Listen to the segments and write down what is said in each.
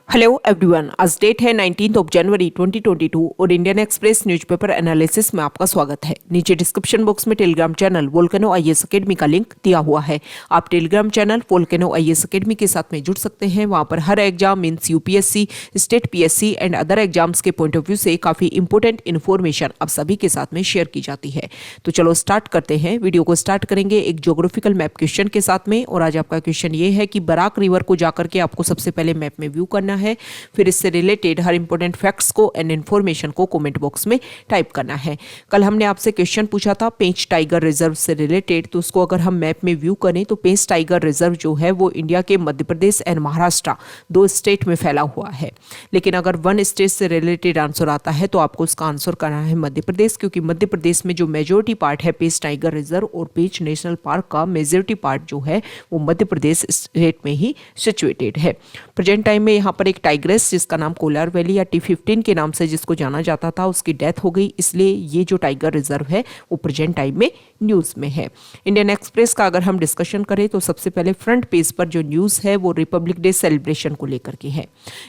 Hello everyone, आज date है 19 जनवरी 2022 और इंडियन एक्सप्रेस न्यूज़पेपर एनालिसिस में आपका स्वागत है। नीचे डिस्क्रिप्शन बॉक्स में Telegram channel volcano IAS academy का लिंक दिया हुआ है। आप Telegram channel volcano IAS academy के साथ में जुड़ सकते हैं। वहां पर हर exam means UPSC, state PSC and other exams के पॉइंट ऑफ व्यू से काफी इंपोर्टेंट इन्फॉर्मेशन आप सभी के साथ में शेयर की जाती है। तो चलो स्टार्ट करते हैं। वीडियो को स्टार्ट करेंगे एक ज्योग्राफिकल मैप क्वेश्चन के साथ में। और आज आपका क्वेश्चन ये है कि बराक रिवर को जाकर के आपको सबसे पहले मैप में व्यू करना है, फिर इससे रिलेटेड हर इंपॉर्टेंट फैक्ट्स को एंड इन्फॉर्मेशन को कमेंट बॉक्स में टाइप करना है। कल हमने आपसे क्वेश्चन पूछा था पेंच टाइगर रिजर्व से रिलेटेड, तो उसको अगर हम मैप में व्यू करें तो पेंच टाइगर रिजर्व जो है वो इंडिया के मध्य प्रदेश एंड महाराष्ट्र दो स्टेट में फैला हुआ है। लेकिन अगर वन स्टेट से रिलेटेड आंसर आता है तो आपको उसका आंसर करना है मध्य प्रदेश, क्योंकि मध्य प्रदेश में जो मेजोरिटी पार्ट है पेंच टाइगर रिजर्व और पेंच नेशनल पार्क का मेजोरिटी पार्ट जो है वो मध्य प्रदेश स्टेट में ही सिचुएटेड है। प्रेजेंट टाइम में यहाँ पर एक टाइग्रेस जिसका नाम कोलार वैली या T15 के नाम से जिसको जाना जाता था, उसकी डेथ हो गई, इसलिए ये जो टाइगर रिजर्व है वो प्रेजेंट टाइम में न्यूज़ में है। इंडियन एक्सप्रेस का अगर हम डिस्कशन करें तो सबसे पहले फ्रंट पेज पर जो न्यूज़ है वो रिपब्लिक डे सेलिब्रेशन को लेकर के है।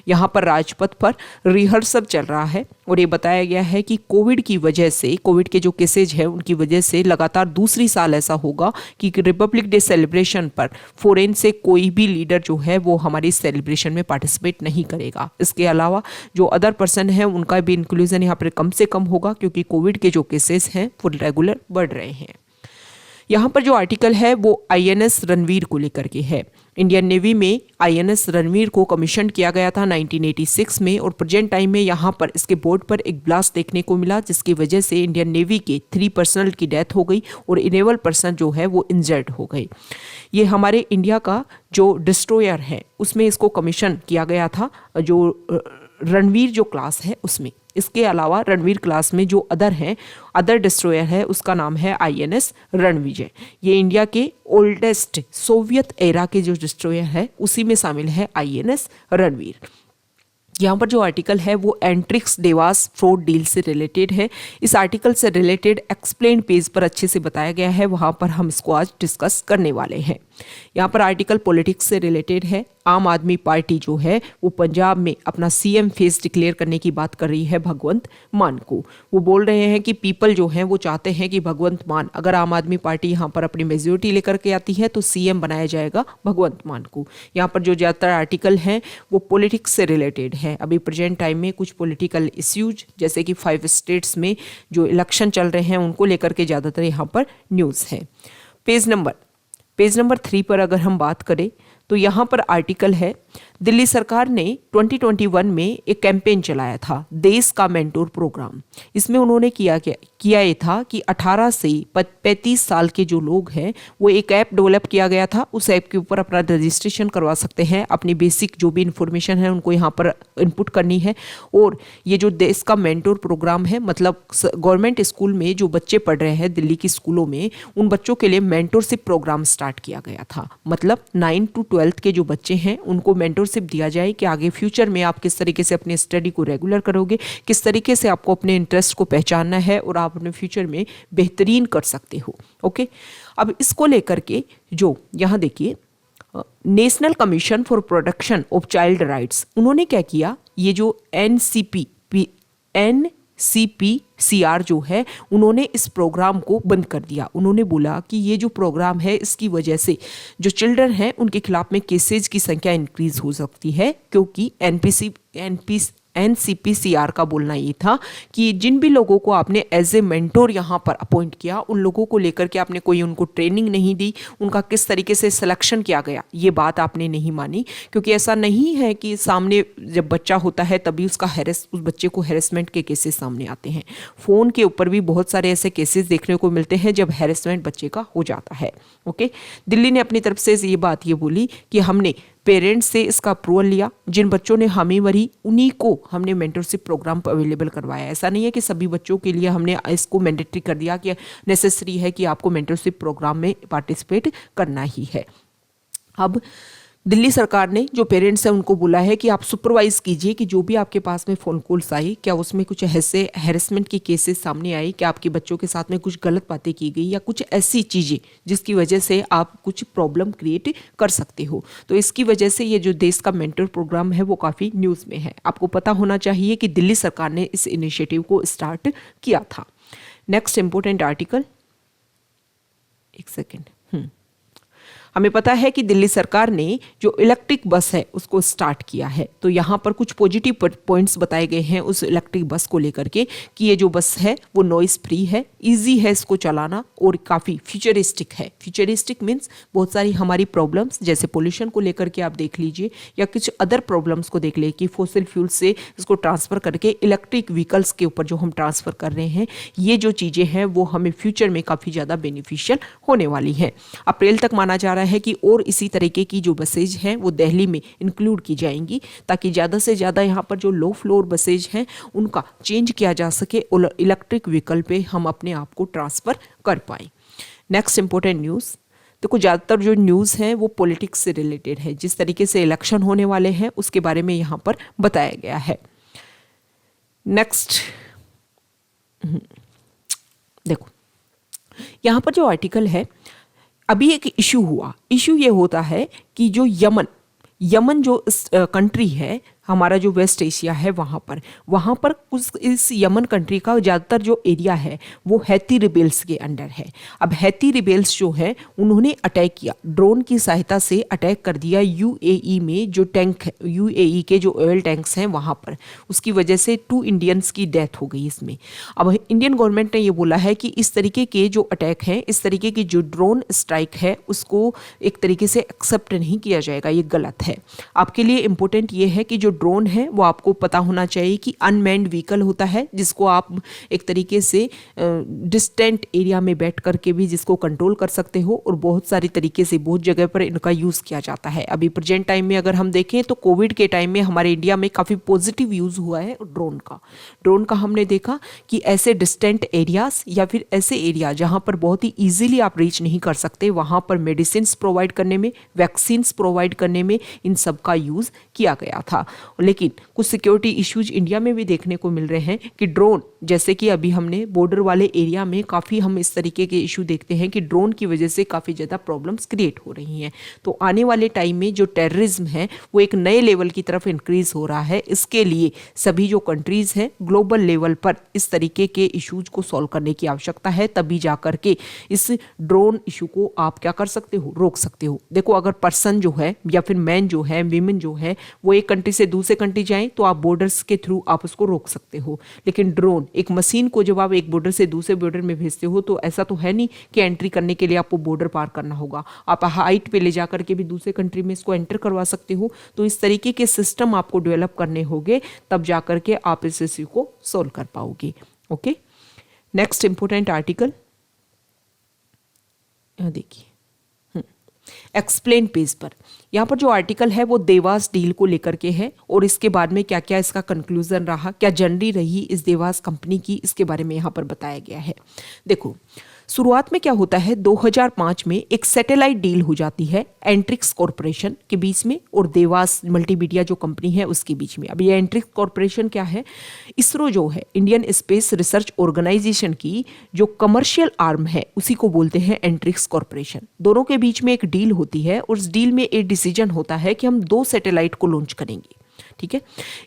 यहाँ पर राजपथ पर रिहर्सल चल रहा है और ये बताया गया है कि कोविड की वजह से, कोविड के जो केसेज है उनकी वजह से लगातार दूसरी साल ऐसा होगा कि रिपब्लिक डे सेलिब्रेशन पर फॉरेन से कोई भी लीडर जो है वो हमारी सेलिब्रेशन में पार्टिसिपेट नहीं करेगा। इसके अलावा जो अदर पर्सन है उनका भी इंक्लूजन यहाँ पर कम से कम होगा, क्योंकि कोविड के जो केसेस हैं वो रेगुलर बढ़ रहे हैं। यहाँ पर जो आर्टिकल है वो आईएनएस रणवीर को लेकर के है। इंडियन नेवी में आईएनएस रणवीर को कमीशन किया गया था 1986 में और प्रेजेंट टाइम में यहाँ पर इसके बोर्ड पर एक ब्लास्ट देखने को मिला, जिसकी वजह से इंडियन नेवी के 3 पर्सनल की डेथ हो गई और 11 पर्सन जो है वो इंजर्ड हो गए। ये हमारे इंडिया का जो डिस्ट्रॉयर है उसमें इसको कमीशन किया गया था, जो रणवीर जो क्लास है उसमें। इसके अलावा रणवीर क्लास में जो अदर डिस्ट्रॉयर है उसका नाम है आईएनएस रणविजय। ये इंडिया के ओल्डेस्ट सोवियत एरा के जो डिस्ट्रॉयर है उसी में शामिल है आईएनएस रणवीर। यहाँ पर जो आर्टिकल है वो एंट्रिक्स देवास फ्रॉड डील से रिलेटेड है। इस आर्टिकल से रिलेटेड एक्सप्लेन पेज पर अच्छे से बताया गया है, वहाँ पर हम इसको आज डिस्कस करने वाले हैं। यहाँ पर आर्टिकल पॉलिटिक्स से रिलेटेड है। आम आदमी पार्टी जो है वो पंजाब में अपना सीएम फेस डिक्लेयर करने की बात कर रही है भगवंत मान को। वो बोल रहे हैं कि पीपल जो हैं वो चाहते हैं कि भगवंत मान, अगर आम आदमी पार्टी यहाँ पर अपनी मेजोरिटी लेकर के आती है तो सीएम बनाया जाएगा भगवंत मान को। यहाँ पर जो ज़्यादातर आर्टिकल हैं वो पॉलिटिक्स से रिलेटेड है। अभी प्रेजेंट टाइम में कुछ पॉलिटिकल इश्यूज जैसे कि 5 स्टेट्स में जो इलेक्शन चल रहे हैं उनको लेकर के ज़्यादातर यहाँ पर न्यूज़ है। पेज नंबर 3 पर अगर हम बात करें तो यहाँ पर आर्टिकल है दिल्ली सरकार ने 2021 में एक कैंपेन चलाया था देश का मेंटोर प्रोग्राम। इसमें उन्होंने किया ये था कि 18 से 35 साल के जो लोग हैं वो एक ऐप डेवलप किया गया था। उस ऐप के ऊपर अपना रजिस्ट्रेशन करवा सकते हैं, अपनी बेसिक जो भी इंफॉर्मेशन है उनको यहाँ पर इनपुट करनी है। और ये जो देश का मेंटोर प्रोग्राम है, मतलब गवर्नमेंट स्कूल में जो बच्चे पढ़ रहे हैं दिल्ली की स्कूलों में, उन बच्चों के लिए मेंटोरशिप प्रोग्राम स्टार्ट किया गया था। मतलब 9 to 12 के जो बच्चे हैं उनको मेंटोरशिप दिया जाए कि आगे फ्यूचर में आप किस तरीके से अपने स्टडी को रेगुलर करोगे, किस तरीके से आपको अपने इंटरेस्ट को पहचानना है और आप अपने फ्यूचर में बेहतरीन कर सकते हो। ओके, अब इसको लेकर के जो यहाँ देखिए national commission for protection of child rights, उन्होंने क्या किया, ये जो NCPCR जो है उन्होंने इस प्रोग्राम को बंद कर दिया। उन्होंने बोला कि ये जो प्रोग्राम है इसकी वजह से जो चिल्ड्रन हैं उनके खिलाफ में केसेज की संख्या इंक्रीज हो सकती है, क्योंकि NCPCR का बोलना ये था कि जिन भी लोगों को आपने एज ए मेंटोर यहाँ पर अपॉइंट किया उन लोगों को लेकर के आपने कोई उनको ट्रेनिंग नहीं दी, उनका किस तरीके से सिलेक्शन किया गया ये बात आपने नहीं मानी। क्योंकि ऐसा नहीं है कि सामने जब बच्चा होता है तभी उस बच्चे को हैरेसमेंट के केसेस सामने आते हैं। फ़ोन के ऊपर भी बहुत सारे ऐसे केसेस देखने को मिलते हैं जब हैरेसमेंट बच्चे का हो जाता है। ओके, दिल्ली ने अपनी तरफ से ये बोली कि हमने पेरेंट्स से इसका अप्रूवल लिया, जिन बच्चों ने हामी भरी उन्हीं को हमने मेंटरशिप प्रोग्राम अवेलेबल करवाया। ऐसा नहीं है कि सभी बच्चों के लिए हमने इसको मैंडेटरी कर दिया कि नेसेसरी है कि आपको मेंटरशिप प्रोग्राम में पार्टिसिपेट करना ही है। अब दिल्ली सरकार ने जो पेरेंट्स हैं उनको बोला है कि आप सुपरवाइज कीजिए कि जो भी आपके पास में फ़ोन कॉल्स आई, क्या उसमें कुछ ऐसे हैरेसमेंट के केसेस सामने आए, क्या आपके बच्चों के साथ में कुछ गलत बातें की गई या कुछ ऐसी चीज़ें जिसकी वजह से आप कुछ प्रॉब्लम क्रिएट कर सकते हो। तो इसकी वजह से ये जो देश का मेंटर प्रोग्राम है वो काफ़ी न्यूज़ में है। आपको पता होना चाहिए कि दिल्ली सरकार ने इस इनिशिएटिव को स्टार्ट किया था। नेक्स्ट इंपॉर्टेंट आर्टिकल, एक सेकेंड। हमें पता है कि दिल्ली सरकार ने जो इलेक्ट्रिक बस है उसको स्टार्ट किया है। तो यहाँ पर कुछ पॉजिटिव पॉइंट्स बताए गए हैं उस इलेक्ट्रिक बस को लेकर के कि ये जो बस है वो नॉइस फ्री है, इजी है इसको चलाना और काफ़ी फ्यूचरिस्टिक है। फ्यूचरिस्टिक मीन्स बहुत सारी हमारी प्रॉब्लम्स जैसे पोल्यूशन को लेकर के आप देख लीजिए या कुछ अदर प्रॉब्लम्स को देख लीजिए कि फॉसिल फ्यूल से इसको ट्रांसफ़र करके इलेक्ट्रिक व्हीकल्स के ऊपर जो हम ट्रांसफ़र कर रहे हैं, ये जो चीज़ें हैं वो हमें फ्यूचर में काफ़ी ज़्यादा बेनिफिशियल होने वाली हैं। अप्रैल तक माना जा रहा है कि और इसी तरीके की जो बसेज हैं वो दिल्ली में इंक्लूड की जाएंगी ताकि ज़्यादा से ज़्यादा यहाँ पर जो लो फ्लोर बसेज हैं उनका चेंज किया जा सके और इलेक्ट्रिक व्हीकल पे हम अपने आप को ट्रांसफ़र कर पाएँ। नेक्स्ट इंपॉर्टेंट न्यूज़, देखो ज़्यादातर जो न्यूज़ है वो पॉलिटिक्स से रिलेटेड है। जिस तरीके से इलेक्शन होने वाले हैं उसके बारे में यहाँ पर बताया गया है। नेक्स्ट देखो यहाँ पर जो आर्टिकल है, अभी एक इशू हुआ। इशू ये होता है कि जो यमन जो कंट्री है हमारा जो वेस्ट एशिया है वहाँ पर कुछ इस यमन कंट्री का ज़्यादातर जो एरिया है वो हैती रिबेल्स के अंडर है। अब हैती रिबेल्स जो है उन्होंने अटैक किया, ड्रोन की सहायता से अटैक कर दिया यूएई में जो टैंक है, यूएई के जो ऑयल टैंक्स हैं वहाँ पर। उसकी वजह से 2 इंडियंस की डेथ हो गई इसमें। अब इंडियन गवर्नमेंट ने ये बोला है कि इस तरीके के जो अटैक हैं, इस तरीके की जो ड्रोन स्ट्राइक है उसको एक तरीके से एक्सेप्ट नहीं किया जाएगा, ये गलत है। आपके लिए इम्पोर्टेंट ये है कि जो ड्रोन है वो आपको पता होना चाहिए कि अनमैन्ड व्हीकल होता है जिसको आप एक तरीके से डिस्टेंट एरिया में बैठ करके भी जिसको कंट्रोल कर सकते हो और बहुत सारी तरीके से बहुत जगह पर इनका यूज़ किया जाता है। अभी प्रेजेंट टाइम में अगर हम देखें तो कोविड के टाइम में हमारे इंडिया में काफ़ी पॉजिटिव यूज़ हुआ है ड्रोन का हमने देखा कि ऐसे डिस्टेंट एरियाज या फिर ऐसे एरिया जहाँ पर बहुत ही ईजिली आप रीच नहीं कर सकते वहाँ पर मेडिसिन प्रोवाइड करने में, वैक्सीन्स प्रोवाइड करने में इन सब का यूज़ किया गया था। लेकिन कुछ सिक्योरिटी इश्यूज इंडिया में भी देखने को मिल रहे हैं कि ड्रोन, जैसे कि अभी हमने बॉर्डर वाले एरिया में काफ़ी हम इस तरीके के इशू देखते हैं कि ड्रोन की वजह से काफ़ी ज़्यादा प्रॉब्लम्स क्रिएट हो रही हैं। तो आने वाले टाइम में जो टेररिज्म है वो एक नए लेवल की तरफ इंक्रीज हो रहा है। इसके लिए सभी जो कंट्रीज़ हैं ग्लोबल लेवल पर इस तरीके के इशूज को सॉल्व करने की आवश्यकता है, तभी जा करके इस ड्रोन इशू को आप क्या कर सकते हो, रोक सकते हो। देखो अगर पर्सन जो है या फिर मैन जो है, वीमेन जो है वो एक कंट्री से दूसरे कंट्री जाएं तो आप बॉर्डर्स के थ्रू आप उसको रोक सकते हो। लेकिन ड्रोन एक मशीन को जब आप एक बॉर्डर से दूसरे बॉर्डर में भेजते हो तो ऐसा तो है नहीं कि एंट्री करने के लिए आपको बॉर्डर पार करना होगा, आप हाइट पे ले जा करके भी दूसरे कंट्री में इसको एंटर करवा सकते हो। तो इस तरीके के सिस्टम आपको डेवलप करने होंगे, तब जा करके आप इस इश्यू को सॉल्व कर पाओगे। ओके, नेक्स्ट इंपोर्टेंट आर्टिकल देखिए एक्सप्लेन पेज पर। यहाँ पर जो आर्टिकल है वो देवास डील को लेकर के है और इसके बाद में क्या क्या इसका कंक्लूजन रहा, क्या जर्नी रही इस देवास कंपनी की, इसके बारे में यहाँ पर बताया गया है। देखो शुरुआत में क्या होता है, 2005 में एक सैटेलाइट डील हो जाती है एंट्रिक्स कॉरपोरेशन के बीच में और देवास मल्टीमीडिया जो कंपनी है उसके बीच में। अब ये एंट्रिक्स कॉरपोरेशन क्या है, इसरो जो है इंडियन स्पेस रिसर्च ऑर्गेनाइजेशन की जो कमर्शियल आर्म है उसी को बोलते हैं एंट्रिक्स कॉरपोरेशन। दोनों के बीच में एक डील होती है और उस डील में एक डिसीजन होता है कि हम 2 सैटेलाइट को लॉन्च करेंगे। ठीक है,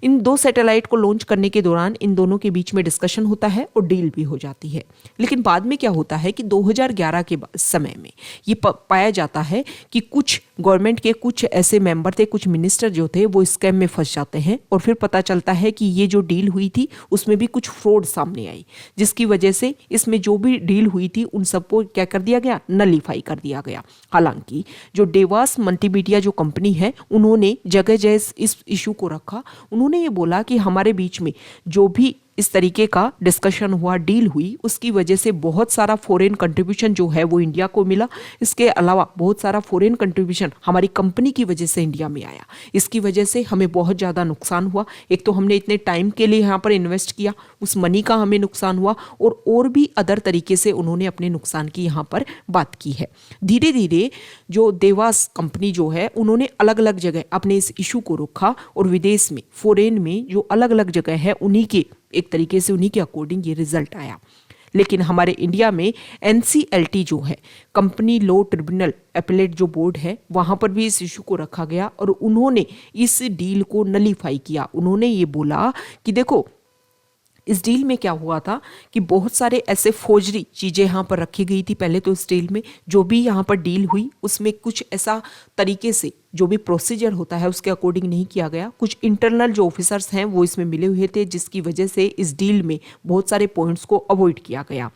इन 2 सैटेलाइट को लॉन्च करने के दौरान इन दोनों के बीच में डिस्कशन होता है और डील भी हो जाती है। लेकिन बाद में क्या होता है कि 2011 के समय में ये पाया जाता है कि कुछ गवर्नमेंट के कुछ ऐसे मेंबर थे, कुछ मिनिस्टर जो थे वो स्कैम में फंस जाते हैं और फिर पता चलता है कि ये जो डील हुई थी उसमें भी कुछ फ्रॉड सामने आई, जिसकी वजह से इसमें जो भी डील हुई थी उन सबको क्या कर दिया गया, नलीफाई कर दिया गया। हालांकि जो देवास मल्टीमीडिया जो कंपनी है उन्होंने जगह जगह इस इशू को रखा। उन्होंने ये बोला कि हमारे बीच में जो भी इस तरीके का डिस्कशन हुआ, डील हुई, उसकी वजह से बहुत सारा फॉरेन कंट्रीब्यूशन जो है वो इंडिया को मिला। इसके अलावा बहुत सारा फॉरेन कंट्रीब्यूशन हमारी कंपनी की वजह से इंडिया में आया। इसकी वजह से हमें बहुत ज़्यादा नुकसान हुआ। एक तो हमने इतने टाइम के लिए यहाँ पर इन्वेस्ट किया, उस मनी का हमें नुकसान हुआ, और भी अदर तरीके से उन्होंने अपने नुकसान की यहाँ पर बात की है। धीरे धीरे जो देवास कंपनी जो है उन्होंने अलग अलग जगह अपने इस इशू को रखा, और विदेश में फॉरेन में जो अलग अलग जगह है उन्हीं के एक तरीके से उन्हीं के अकॉर्डिंग ये रिजल्ट आया। लेकिन हमारे इंडिया में NCLT जो है, कंपनी लॉ ट्रिब्यूनल अपीलेट जो बोर्ड है, वहां पर भी इस इशू को रखा गया और उन्होंने इस डील को नलीफाई किया। उन्होंने ये बोला कि देखो इस डील में क्या हुआ था कि बहुत सारे ऐसे फौजरी चीज़ें यहाँ पर रखी गई थी। पहले तो इस डील में जो भी यहाँ पर डील हुई उसमें कुछ ऐसा तरीके से जो भी प्रोसीजर होता है उसके अकॉर्डिंग नहीं किया गया। कुछ इंटरनल जो ऑफिसर्स हैं वो इसमें मिले हुए थे, जिसकी वजह से इस डील में बहुत सारे पॉइंट्स को अवॉइड किया गया।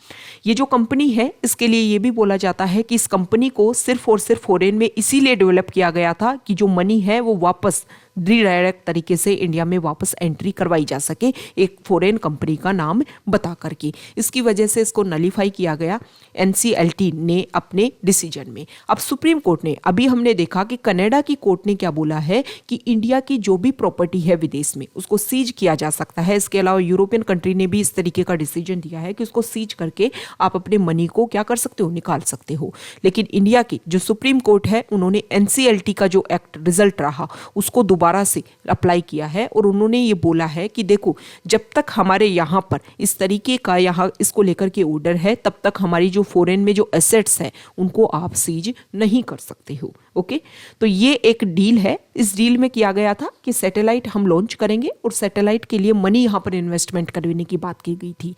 ये जो कंपनी है इसके लिए ये भी बोला जाता है कि इस कंपनी को सिर्फ और सिर्फ फॉरेन में इसीलिए डेवलप किया गया था कि जो मनी है वो वापस रिडायरेक्ट तरीके से इंडिया में वापस एंट्री करवाई जा सके, एक फॉरेन कंपनी का नाम बता करके। इसकी वजह से इसको नलीफाई किया गया NCLT ने अपने डिसीजन में। अब सुप्रीम कोर्ट ने, अभी हमने देखा कि कनाडा की कोर्ट ने क्या बोला है कि इंडिया की जो भी प्रॉपर्टी है विदेश में उसको सीज किया जा सकता है। इसके अलावा यूरोपियन कंट्री ने भी इस तरीके का डिसीजन दिया है कि उसको सीज करके आप अपने मनी को क्या कर सकते हो, निकाल सकते हो। लेकिन इंडिया की जो सुप्रीम कोर्ट है उन्होंने NCLT का जो एक्ट रिजल्ट रहा उसको दोबारा से अप्लाई किया है, और उन्होंने ये बोला है कि देखो जब तक हमारे यहाँ पर इस तरीके का यहाँ इसको लेकर के ऑर्डर है तब तक हमारी जो फॉरेन में जो एसेट्स है उनको आप सीज नहीं कर सकते हो। ओके, तो ये एक डील है। इस डील में किया गया था कि सैटेलाइट हम लॉन्च करेंगे और सैटेलाइट के लिए मनी यहाँ पर इन्वेस्टमेंट करने की बात की गई थी,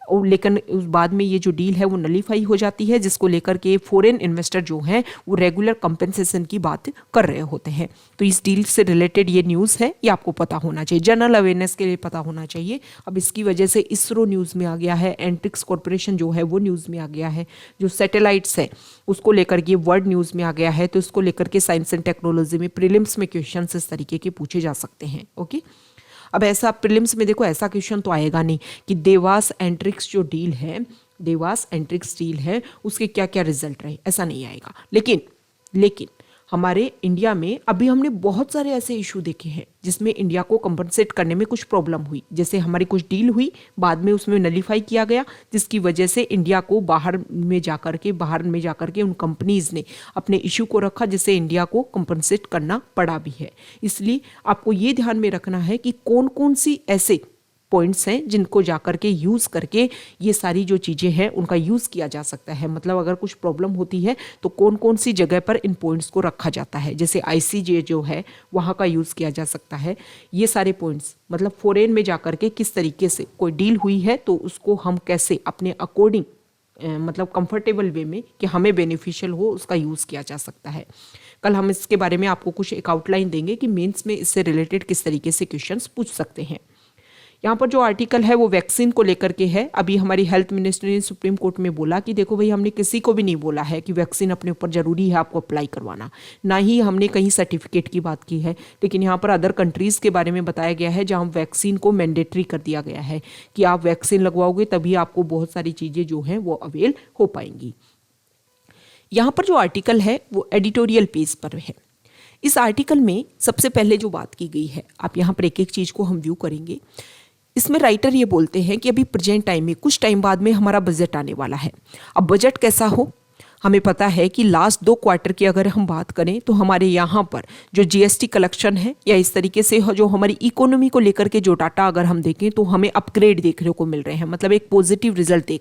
और लेकिन उस बाद में ये जो डील है वो नलीफाई हो जाती है, जिसको लेकर के फॉरेन इन्वेस्टर जो हैं वो रेगुलर कंपेंसेशन की बात कर रहे होते हैं। तो इस डील से रिलेटेड ये न्यूज़ है, ये आपको पता होना चाहिए, जनरल अवेयरनेस के लिए पता होना चाहिए। अब इसकी वजह से इसरो न्यूज़ में आ गया है, एंट्रिक्स कॉर्पोरेशन जो है वो न्यूज़ में आ गया है, जो सैटेलाइट्स है उसको लेकर के वर्ल्ड न्यूज़ में आ गया है। तो इसको लेकर के साइंस एंड टेक्नोलॉजी में प्रीलिम्स में क्वेश्चन इस तरीके के पूछे जा सकते हैं। ओके, अब ऐसा प्रीलिम्स में देखो ऐसा क्वेश्चन तो आएगा नहीं कि देवास एंट्रिक्स जो डील है, देवास एंट्रिक्स डील है उसके क्या क्या रिजल्ट रहे, ऐसा नहीं आएगा। लेकिन हमारे इंडिया में अभी हमने बहुत सारे ऐसे इशू देखे हैं जिसमें इंडिया को कंपनसेट करने में कुछ प्रॉब्लम हुई। जैसे हमारी कुछ डील हुई, बाद में उसमें नलीफाई किया गया, जिसकी वजह से इंडिया को बाहर में जाकर के उन कंपनीज ने अपने इशू को रखा, जिससे इंडिया को कंपनसेट करना पड़ा भी है। इसलिए आपको ये ध्यान में रखना है कि कौन कौन सी ऐसे पॉइंट्स हैं जिनको जाकर के यूज़ करके ये सारी जो चीज़ें हैं उनका यूज़ किया जा सकता है। मतलब अगर कुछ प्रॉब्लम होती है तो कौन कौन सी जगह पर इन पॉइंट्स को रखा जाता है। जैसे ICJ जो है वहाँ का यूज़ किया जा सकता है। ये सारे पॉइंट्स मतलब फॉरेन में जाकर के किस तरीके से कोई डील हुई है तो उसको हम कैसे अपने अकॉर्डिंग मतलब कंफर्टेबल वे में कि हमें बेनिफिशियल हो उसका यूज़ किया जा सकता है। कल हम इसके बारे में आपको कुछ एक आउटलाइन देंगे कि मेंस में इससे रिलेटेड किस तरीके से क्वेश्चंस पूछ सकते हैं। यहाँ पर जो आर्टिकल है वो वैक्सीन को लेकर के है। अभी हमारी हेल्थ मिनिस्टर ने सुप्रीम कोर्ट में बोला कि देखो भाई, हमने किसी को भी नहीं बोला है कि वैक्सीन अपने ऊपर ज़रूरी है आपको अप्लाई करवाना, ना ही हमने कहीं सर्टिफिकेट की बात की है। लेकिन यहाँ पर अदर कंट्रीज़ के बारे में बताया गया है जहाँ वैक्सीन को मैंडेटरी कर दिया गया है कि आप वैक्सीन लगवाओगे तभी आपको बहुत सारी चीज़ें जो हैं वो अवेल हो पाएंगी। यहाँ पर जो आर्टिकल है वो एडिटोरियल पेज पर है। इस आर्टिकल में सबसे पहले जो बात की गई है, आप यहाँ पर एक एक चीज़ को हम व्यू करेंगे। इसमें राइटर ये बोलते हैं कि अभी प्रेजेंट टाइम में कुछ टाइम बाद में हमारा बजट आने वाला है। अब बजट कैसा हो, हमें पता है कि लास्ट 2 क्वार्टर की अगर हम बात करें तो हमारे यहाँ पर जो GST कलेक्शन है या इस तरीके से जो हमारी इकोनॉमी को लेकर के जो डाटा अगर हम देखें तो हमें अपग्रेड देखने को मिल रहे हैं। मतलब एक पॉजिटिव रिजल्ट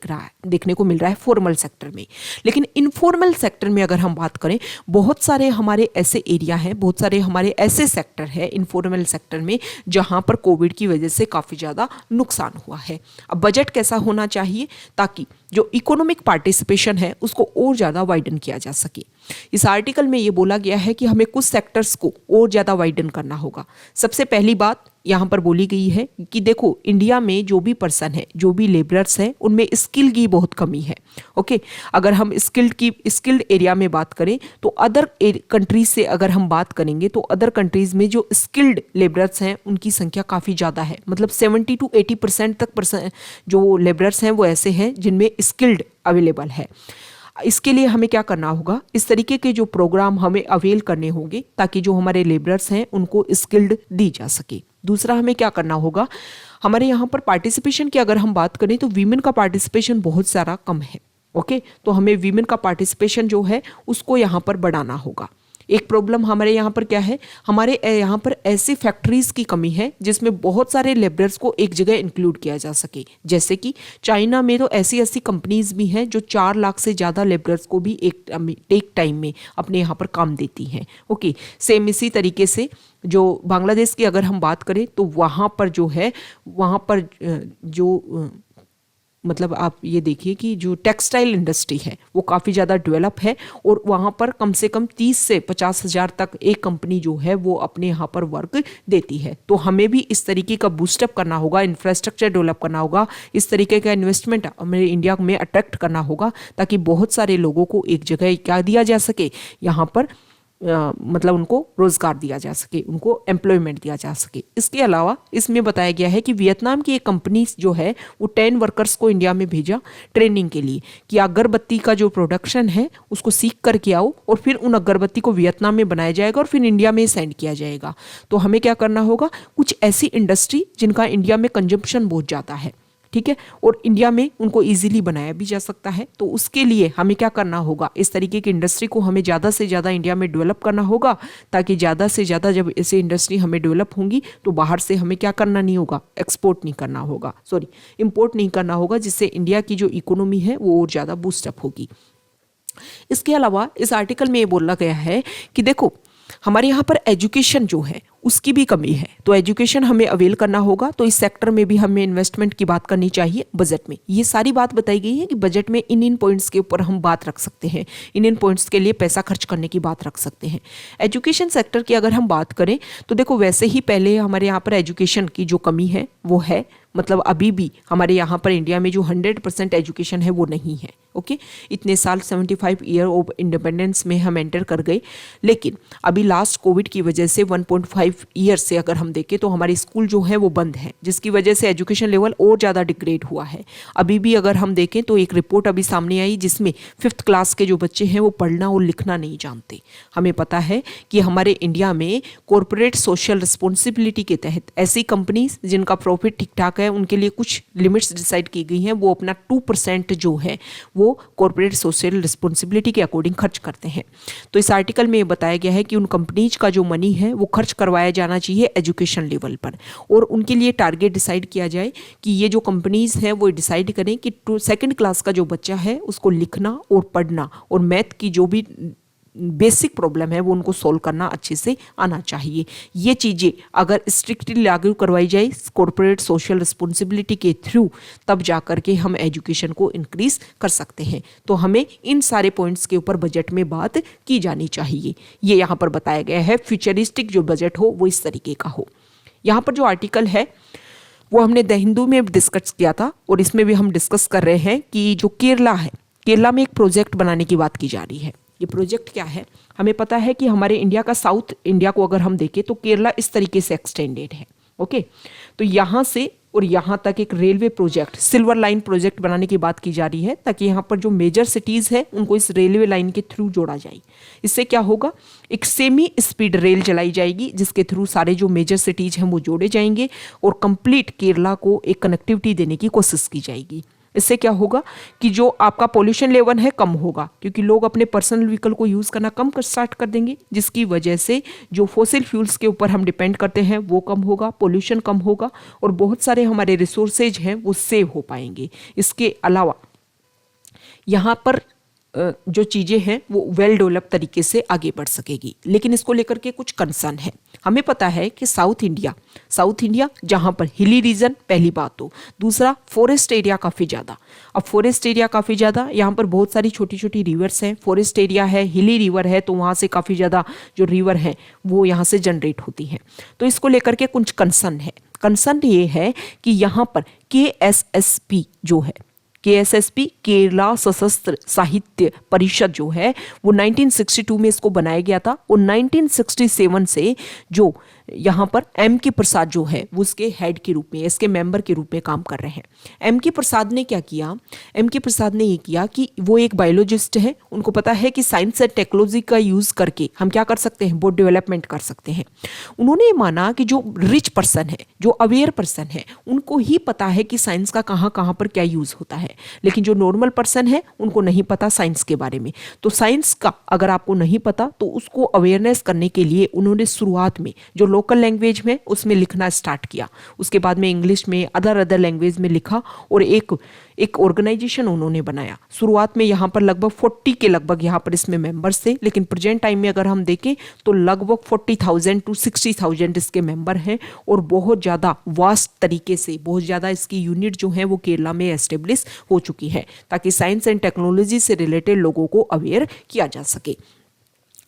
देखने को मिल रहा है फॉर्मल सेक्टर में। लेकिन इनफॉर्मल सेक्टर में अगर हम बात करें, बहुत सारे हमारे ऐसे एरिया हैं, बहुत सारे हमारे ऐसे सेक्टर है इनफॉर्मल सेक्टर में जहाँ पर कोविड की वजह से काफ़ी ज़्यादा नुकसान हुआ है। अब बजट कैसा होना चाहिए ताकि जो इकोनॉमिक पार्टिसिपेशन है उसको और ज़्यादा वाइडन किया जा सके। इस आर्टिकल में ये बोला गया है कि हमें कुछ सेक्टर्स को और ज़्यादा वाइडन करना होगा। सबसे पहली बात यहाँ पर बोली गई है कि देखो, इंडिया में जो भी पर्सन है, जो भी लेबरर्स हैं, उनमें स्किल की बहुत कमी है। ओके, अगर हम स्किल्ड एरिया में बात करें तो अदर कंट्रीज से अगर हम बात करेंगे तो अदर कंट्रीज में जो स्किल्ड लेबरर्स हैं उनकी संख्या काफ़ी ज़्यादा है। मतलब 70 to 80% तक जो लेबरर्स हैं वो ऐसे हैं जिनमें स्किल्ड अवेलेबल है। इसके लिए हमें क्या करना होगा, इस तरीके के जो प्रोग्राम हमें अवेल करने होंगे ताकि जो हमारे लेबरर्स हैं उनको स्किल्ड दी जा सके। दूसरा हमें क्या करना होगा, हमारे यहाँ पर पार्टिसिपेशन की अगर हम बात करें तो वीमेन का पार्टिसिपेशन बहुत सारा कम है। ओके, तो हमें वीमेन का पार्टिसिपेशन जो है उसको यहाँ पर बढ़ाना होगा। एक प्रॉब्लम हमारे यहाँ पर क्या है, हमारे यहाँ पर ऐसी फैक्ट्रीज की कमी है जिसमें बहुत सारे लेबरर्स को एक जगह इंक्लूड किया जा सके। जैसे कि चाइना में तो ऐसी ऐसी कंपनीज भी हैं जो 4 लाख से ज़्यादा लेबरर्स को भी एक टाइम में अपने यहाँ पर काम देती हैं। ओके, सेम इसी तरीके से जो बांग्लादेश की अगर हम बात करें तो वहाँ पर जो है, वहाँ पर जो मतलब आप ये देखिए कि जो टेक्सटाइल इंडस्ट्री है वो काफ़ी ज़्यादा डेवलप है और वहाँ पर कम से कम 30 से 50 हज़ार तक एक कंपनी जो है वो अपने यहाँ पर वर्क देती है। तो हमें भी इस तरीके का बूस्टअप करना होगा, इंफ्रास्ट्रक्चर डेवलप करना होगा, इस तरीके का इन्वेस्टमेंट हमें इंडिया में अट्रैक्ट करना होगा ताकि बहुत सारे लोगों को एक जगह क्या दिया जा सके, यहाँ पर मतलब उनको रोजगार दिया जा सके, उनको एम्प्लॉयमेंट दिया जा सके। इसके अलावा इसमें बताया गया है कि वियतनाम की एक कंपनी जो है वो 10 वर्कर्स को इंडिया में भेजा ट्रेनिंग के लिए कि अगरबत्ती का जो प्रोडक्शन है उसको सीख करके आओ और फिर उन अगरबत्ती को वियतनाम में बनाया जाएगा और फिर इंडिया में सेंड किया जाएगा। तो हमें क्या करना होगा, कुछ ऐसी इंडस्ट्री जिनका इंडिया में कंजम्पशन बहुत ज़्यादा है, ठीक है, और इंडिया में उनको इजीली बनाया भी जा सकता है। तो उसके लिए हमें क्या करना होगा, इस तरीके की इंडस्ट्री को हमें ज़्यादा से ज़्यादा इंडिया में डेवलप करना होगा ताकि ज़्यादा से ज़्यादा जब ऐसे इंडस्ट्री हमें डेवलप होंगी तो बाहर से हमें क्या करना नहीं होगा, एक्सपोर्ट नहीं करना होगा, इंपोर्ट नहीं करना होगा, जिससे इंडिया की जो इकोनॉमी है वो और ज़्यादा बूस्टअप होगी। इसके अलावा इस आर्टिकल में ये बोला गया है कि देखो, हमारे यहाँ पर एजुकेशन जो है उसकी भी कमी है, तो एजुकेशन हमें अवेल करना होगा। तो इस सेक्टर में भी हमें इन्वेस्टमेंट की बात करनी चाहिए बजट में। ये सारी बात बताई गई है कि बजट में इन पॉइंट्स के ऊपर हम बात रख सकते हैं, इन पॉइंट्स के लिए पैसा खर्च करने की बात रख सकते हैं। एजुकेशन सेक्टर की अगर हम बात करें तो देखो, वैसे ही पहले हमारे यहाँ पर एजुकेशन की जो कमी है वो है, मतलब अभी भी हमारे यहाँ पर इंडिया में जो 100% एजुकेशन है वो नहीं है। ओके, इतने साल 75 ईयर ऑफ इंडिपेंडेंस में हम एंटर कर गए, लेकिन अभी लास्ट कोविड की वजह से 1.5 ईयर से अगर हम देखें तो हमारे स्कूल जो है वो बंद है, जिसकी वजह से एजुकेशन लेवल और ज़्यादा डिग्रेड हुआ है। अभी भी अगर हम देखें तो एक रिपोर्ट अभी सामने आई जिसमें 5th क्लास के जो बच्चे हैं वो पढ़ना और लिखना नहीं जानते। हमें पता है कि हमारे इंडिया में कॉरपोरेट सोशल रिस्पॉन्सिबिलिटी के तहत ऐसी कंपनीज जिनका प्रॉफिट ठीक ठाक है उनके लिए कुछ लिमिट्स डिसाइड की गई हैं, वो अपना 2% जो है वो कॉर्पोरेट सोशल रिस्पॉन्सिबिलिटी के अकॉर्डिंग खर्च करते हैं। तो इस आर्टिकल में ये बताया गया है कि उन कंपनीज का जो मनी है वो खर्च करवाया जाना चाहिए एजुकेशन लेवल पर, और उनके लिए टारगेट डिसाइड किया जाए कि ये जो कंपनीज हैं वो डिसाइड करें कि 2nd क्लास का जो बच्चा है उसको लिखना और पढ़ना और मैथ की जो भी बेसिक प्रॉब्लम है वो उनको सोल्व करना अच्छे से आना चाहिए। ये चीज़ें अगर स्ट्रिक्टली लागू करवाई जाए कॉर्पोरेट सोशल रिस्पॉन्सिबिलिटी के थ्रू, तब जा कर के हम एजुकेशन को इंक्रीज कर सकते हैं। तो हमें इन सारे पॉइंट्स के ऊपर बजट में बात की जानी चाहिए। ये यहाँ पर बताया गया है, फ्यूचरिस्टिक जो बजट हो वो इस तरीके का हो। यहाँ पर जो आर्टिकल है वो हमने द हिंदू में डिस्कस किया था और इसमें भी हम डिस्कस कर रहे हैं कि जो केरला है, केरला में एक प्रोजेक्ट बनाने की बात की जा रही है। ये प्रोजेक्ट क्या है, हमें पता है कि हमारे इंडिया का साउथ इंडिया को अगर हम देखें तो केरला इस तरीके से एक्सटेंडेड है। ओके, तो यहाँ से और यहाँ तक एक railway project, silver line project बनाने की बात की जा रही है ताकि यहाँ पर जो मेजर सिटीज़ है उनको इस रेलवे लाइन के थ्रू जोड़ा जाए। इससे क्या होगा, एक सेमी स्पीड रेल चलाई जाएगी जिसके थ्रू सारे जो मेजर सिटीज़ हैं वो जोड़े जाएंगे और कंप्लीट केरला को एक कनेक्टिविटी देने की कोशिश की जाएगी। इससे क्या होगा कि जो आपका पोल्यूशन लेवल है कम होगा, क्योंकि लोग अपने पर्सनल व्हीकल को यूज़ करना कम कर स्टार्ट कर देंगे, जिसकी वजह से जो फॉसिल फ्यूल्स के ऊपर हम डिपेंड करते हैं वो कम होगा, पोल्यूशन कम होगा और बहुत सारे हमारे रिसोर्सेज हैं वो सेव हो पाएंगे। इसके अलावा यहाँ पर जो चीज़ें हैं वो वेल डेवलप तरीके से आगे बढ़ सकेगी। लेकिन इसको लेकर के कुछ कंसर्न है। हमें पता है कि साउथ इंडिया जहाँ पर हिली रीजन, पहली बात तो, दूसरा फॉरेस्ट एरिया काफ़ी ज़्यादा। अब फॉरेस्ट एरिया काफ़ी ज़्यादा, यहाँ पर बहुत सारी छोटी छोटी रिवर्स हैं, फॉरेस्ट एरिया है, हिली रिवर है, तो वहाँ से काफ़ी ज़्यादा जो रिवर हैं वो यहाँ से जनरेट होती हैं। तो इसको लेकर के कुछ कंसर्न है। कंसर्न ये है कि यहाँ पर KSSP जो है, KSSP केरला सशस्त्र साहित्य परिषद जो है वो 1962 में इसको बनाया गया था और 1967 से जो यहाँ पर M.K. प्रसाद जो है वो उसके हेड के रूप में, इसके मेंबर के रूप में काम कर रहे हैं। M.K. प्रसाद ने क्या किया? M.K. प्रसाद ने ये किया कि वो एक बायोलॉजिस्ट है, उनको पता है कि साइंस एंड टेक्नोलॉजी का यूज़ करके हम क्या कर सकते हैं, बहुत डेवलपमेंट कर सकते हैं। उन्होंने ये माना कि जो रिच पर्सन है, जो अवेयर पर्सन है, उनको ही पता है कि साइंस का कहाँ कहाँ पर क्या यूज़ होता है, लेकिन जो नॉर्मल पर्सन है उनको नहीं पता साइंस के बारे में। तो साइंस का अगर आपको नहीं पता तो उसको अवेयरनेस करने के लिए उन्होंने शुरुआत में जो लोकल लैंग्वेज में उसमें लिखना स्टार्ट किया, उसके बाद में इंग्लिश में, अदर लैंग्वेज में लिखा और एक ऑर्गेनाइजेशन उन्होंने बनाया। शुरुआत में यहाँ पर लगभग 40 के लगभग यहाँ पर इसमें मेंबर्स थे, लेकिन प्रेजेंट टाइम में अगर हम देखें तो लगभग 40,000 to 60,000 इसके मेंबर हैं और बहुत ज़्यादा वास्ट तरीके से, बहुत ज़्यादा इसकी यूनिट जो है वो केरला में एस्टेब्लिश हो चुकी है ताकि साइंस एंड टेक्नोलॉजी से रिलेटेड लोगों को अवेयर किया जा सके।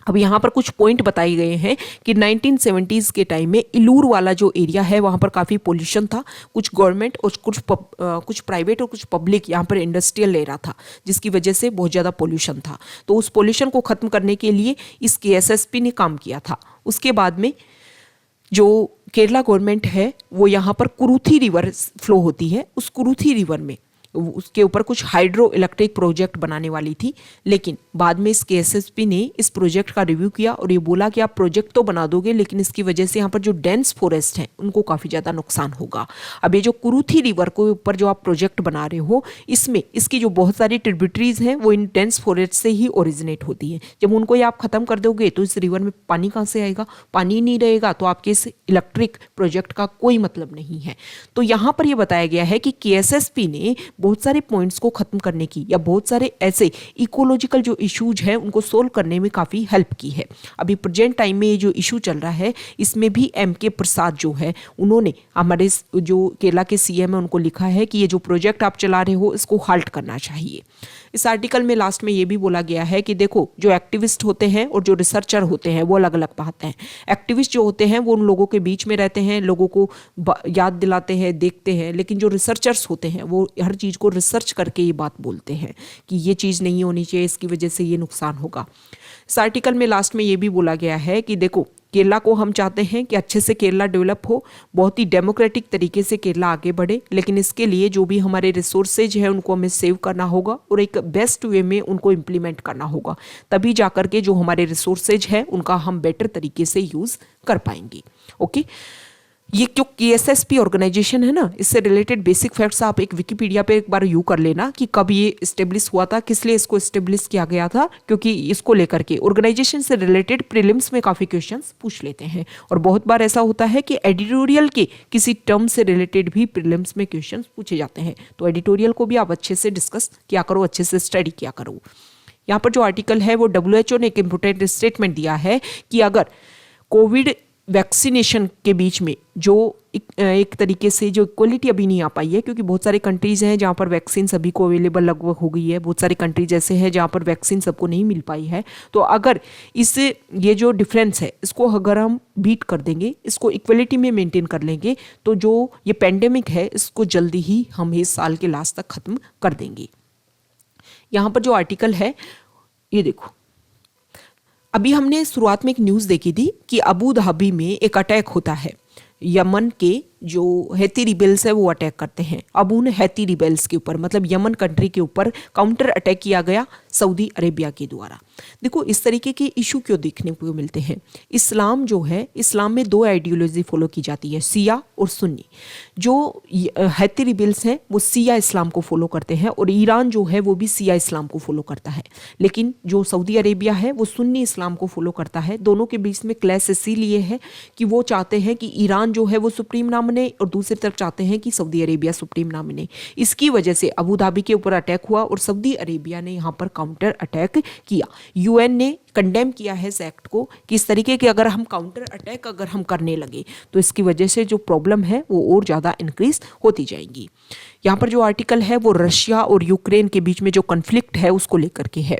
अब यहाँ पर कुछ पॉइंट बताए गए हैं कि 1970s के टाइम में इलूर वाला जो एरिया है वहाँ पर काफ़ी पोल्यूशन था। कुछ गवर्नमेंट और कुछ प्राइवेट और कुछ पब्लिक यहाँ पर इंडस्ट्रियल ले रहा था, जिसकी वजह से बहुत ज़्यादा पोल्यूशन था। तो उस पोल्यूशन को ख़त्म करने के लिए इस KSSP ने काम किया था। उसके बाद में जो केरला गवर्नमेंट है वो यहाँ पर कुरुथी रिवर फ्लो होती है, उस कुरुथी रिवर में उसके ऊपर कुछ हाइड्रो इलेक्ट्रिक प्रोजेक्ट बनाने वाली थी, लेकिन बाद में इस KSSP ने इस प्रोजेक्ट का रिव्यू किया और ये बोला कि आप प्रोजेक्ट तो बना दोगे लेकिन इसकी वजह से यहाँ पर जो डेंस फॉरेस्ट हैं उनको काफ़ी ज़्यादा नुकसान होगा। अब ये जो कुरुथी रिवर के ऊपर जो आप प्रोजेक्ट बना रहे हो, इसमें इसकी जो बहुत सारी ट्रिब्यूटरीज हैं वो इन डेंस फॉरेस्ट से ही ओरिजिनेट होती हैं। जब उनको ये आप ख़त्म कर दोगे तो इस रिवर में पानी कहाँ से आएगा? पानी नहीं रहेगा तो आपके इस इलेक्ट्रिक प्रोजेक्ट का कोई मतलब नहीं है। तो यहाँ पर ये बताया गया है कि KSSP ने बहुत सारे पॉइंट्स को खत्म करने की या बहुत सारे ऐसे इकोलॉजिकल जो इश्यूज हैं उनको सोल्व करने में काफ़ी हेल्प की है। अभी प्रेजेंट टाइम में ये जो इशू चल रहा है इसमें भी M.K. प्रसाद जो है उन्होंने हमारे जो केरला के CM है उनको लिखा है कि ये जो प्रोजेक्ट आप चला रहे हो इसको हाल्ट करना चाहिए। इस आर्टिकल में लास्ट में ये भी बोला गया है कि देखो जो एक्टिविस्ट होते हैं और जो रिसर्चर होते हैं वो अलग अलग बात हैं। एक्टिविस्ट जो होते हैं वो उन लोगों के बीच में रहते हैं, लोगों को याद दिलाते हैं, देखते हैं, लेकिन जो रिसर्चर्स होते हैं वो हर चीज़ को रिसर्च करके ये बात बोलते हैं कि ये चीज़ नहीं होनी चाहिए, इसकी वजह से ये नुकसान होगा। इस आर्टिकल में लास्ट में ये भी बोला गया है कि देखो केरला को हम चाहते हैं कि अच्छे से केरला डेवलप हो, बहुत ही डेमोक्रेटिक तरीके से केरला आगे बढ़े, लेकिन इसके लिए जो भी हमारे रिसोर्सेज है उनको हमें सेव करना होगा और एक बेस्ट वे में उनको इम्प्लीमेंट करना होगा, तभी जाकर के जो हमारे रिसोर्सेज है उनका हम बेटर तरीके से यूज़ कर पाएंगे। ओके, ये क्यों KSSP ऑर्गेनाइजेशन है ना, इससे रिलेटेड बेसिक फैक्ट्स आप एक विकिपीडिया पे एक बार यू कर लेना कि कब ये इस्टेब्लिश हुआ था, किस लिए इसको इस्टेब्लिश किया गया था, क्योंकि इसको लेकर के ऑर्गेनाइजेशन से रिलेटेड प्रीलिम्स में काफ़ी क्वेश्चंस पूछ लेते हैं और बहुत बार ऐसा होता है कि एडिटोरियल के किसी टर्म से रिलेटेड भी प्रीलिम्स में क्वेश्चंस पूछे जाते हैं। तो एडिटोरियल को भी आप अच्छे से डिस्कस किया करो, अच्छे से स्टडी किया करो। यहाँ पर जो आर्टिकल है वो WHO ने एक इम्पोर्टेंट स्टेटमेंट दिया है कि अगर कोविड वैक्सीनेशन के बीच में जो एक तरीके से जो इक्वलिटी अभी नहीं आ पाई है, क्योंकि बहुत सारे कंट्रीज़ हैं जहाँ पर वैक्सीन सभी को अवेलेबल लगभग हो गई है, बहुत सारे कंट्रीज ऐसे हैं जहाँ पर वैक्सीन सबको नहीं मिल पाई है। तो अगर इससे ये जो डिफरेंस है इसको अगर हम बीट कर देंगे, इसको इक्वलिटी में मेंटेन कर लेंगे, तो जो ये पेंडेमिक है इसको जल्दी ही हम इस साल के लास्ट तक ख़त्म कर देंगे। यहाँ पर जो आर्टिकल है ये देखो, अभी हमने शुरुआत में एक न्यूज़ देखी थी कि अबू धाबी में एक अटैक होता है, यमन के जो हैती रिबेल्स है वो अटैक करते हैं। अब उन हैती रिबेल्स के ऊपर मतलब यमन कंट्री के ऊपर काउंटर अटैक किया गया सऊदी अरेबिया के द्वारा। देखो इस तरीके के इशू क्यों देखने को मिलते हैं। इस्लाम जो है, इस्लाम में दो आइडियोलॉजी फॉलो की जाती है, सिया और सुन्नी। जो हैती रिबेल्स हैं वो सिया इस्लाम को फॉलो करते हैं और ईरान जो है वो भी सिया इस्लाम को फॉलो करता है, लेकिन जो सऊदी अरेबिया है वो सुन्नी इस्लाम को फॉलो करता है। दोनों के बीच में क्लैश इसीलिए है कि वो चाहते हैं कि ईरान जो है वो सुप्रीम ना बने और दूसरी तरफ चाहते हैं कि सऊदी अरेबिया सुप्रीम ना बने। इसकी वजह से अबू धाबी के ऊपर अटैक हुआ और सऊदी अरेबिया ने यहाँ पर काउंटर अटैक किया। यूएन ने कंडेम किया है इस एक्ट को कि इस तरीके के अगर हम काउंटर अटैक अगर हम करने लगे तो इसकी वजह से जो प्रॉब्लम है वो और ज़्यादा इंक्रीज होती जाएंगी। यहाँ पर जो आर्टिकल है वो रशिया और यूक्रेन के बीच में जो कन्फ्लिक्ट है उसको लेकर के है।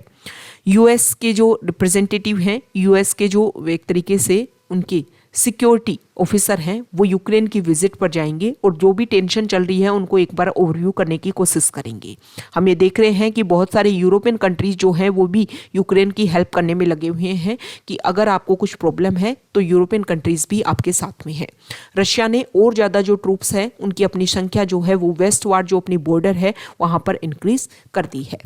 यूएस के जो रिप्रेजेंटेटिव हैं, यूएस के जो एक तरीके से उनके सिक्योरिटी ऑफिसर हैं, वो यूक्रेन की विजिट पर जाएंगे और जो भी टेंशन चल रही है उनको एक बार ओवरव्यू करने की कोशिश करेंगे। हम ये देख रहे हैं कि बहुत सारे यूरोपियन कंट्रीज जो हैं वो भी यूक्रेन की हेल्प करने में लगे हुए हैं कि अगर आपको कुछ प्रॉब्लम है तो यूरोपियन कंट्रीज भी आपके साथ में है। रशिया ने और ज़्यादा जो ट्रूप्स हैं उनकी अपनी संख्या जो है वो वेस्ट वार्ड जो अपनी बॉर्डर है वहाँ पर इंक्रीज कर दी है।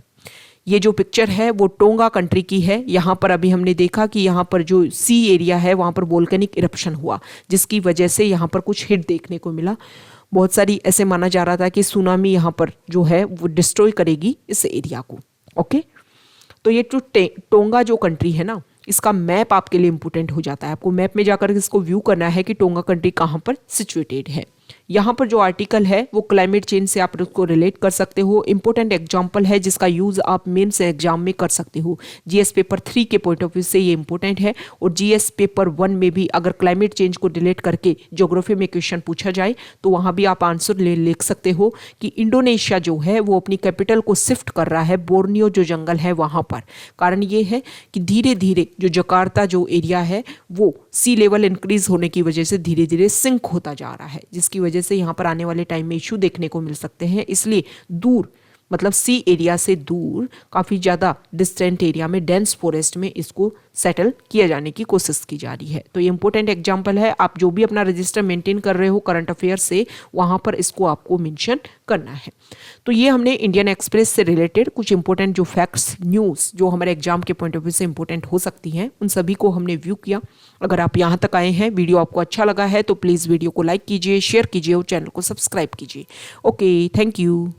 ये जो पिक्चर है वो टोंगा कंट्री की है। यहाँ पर अभी हमने देखा कि यहाँ पर जो सी एरिया है वहाँ पर वोल्केनिक इरप्शन हुआ जिसकी वजह से यहाँ पर कुछ हिट देखने को मिला। बहुत सारी ऐसे माना जा रहा था कि सुनामी यहाँ पर जो है वो डिस्ट्रॉय करेगी इस एरिया को। ओके, तो ये जो टोंगा जो कंट्री है ना, इसका मैप आपके लिए इंपॉर्टेंट हो जाता है। आपको मैप में जाकर इसको व्यू करना है कि टोंगा कंट्री कहाँ पर सिचुएटेड है। यहाँ पर जो आर्टिकल है वो क्लाइमेट चेंज से आप उसको रिलेट कर सकते हो। इंपॉर्टेंट एग्जाम्पल है जिसका यूज आप मेंस एग्जाम में कर सकते हो। जीएस पेपर 3 के पॉइंट ऑफ व्यू से ये इंपॉर्टेंट है और जीएस पेपर 1 में भी अगर क्लाइमेट चेंज को रिलेट करके ज्योग्राफी में क्वेश्चन पूछा जाए तो वहाँ भी आप आंसर लिख सकते हो कि इंडोनेशिया जो है वो अपनी कैपिटल को शिफ्ट कर रहा है बोर्नियो जो जंगल है वहाँ पर। कारण ये है कि धीरे धीरे जो जकार्ता जो एरिया है वो सी लेवल इंक्रीज होने की वजह से धीरे धीरे सिंक होता जा रहा है, जिसकी वजह से यहाँ पर आने वाले टाइम में इशू देखने को मिल सकते हैं। इसलिए दूर मतलब सी एरिया से दूर काफ़ी ज़्यादा डिस्टेंट एरिया में डेंस फॉरेस्ट में इसको सेटल किया जाने की कोशिश की जा रही है। तो ये इंपॉर्टेंट एग्जांपल है। आप जो भी अपना रजिस्टर मेंटेन कर रहे हो करंट अफेयर से वहाँ पर इसको आपको मेंशन करना है। तो ये हमने इंडियन एक्सप्रेस से रिलेटेड कुछ इंपॉर्टेंट जो फैक्ट्स न्यूज़ जो हमारे एग्जाम के पॉइंट ऑफ व्यू से इंपॉर्टेंट हो सकती हैं उन सभी को हमने व्यू किया। अगर आप यहाँ तक आए हैं, वीडियो आपको अच्छा लगा है तो प्लीज़ वीडियो को लाइक कीजिए, शेयर कीजिए और चैनल को सब्सक्राइब कीजिए। Okay, thank you.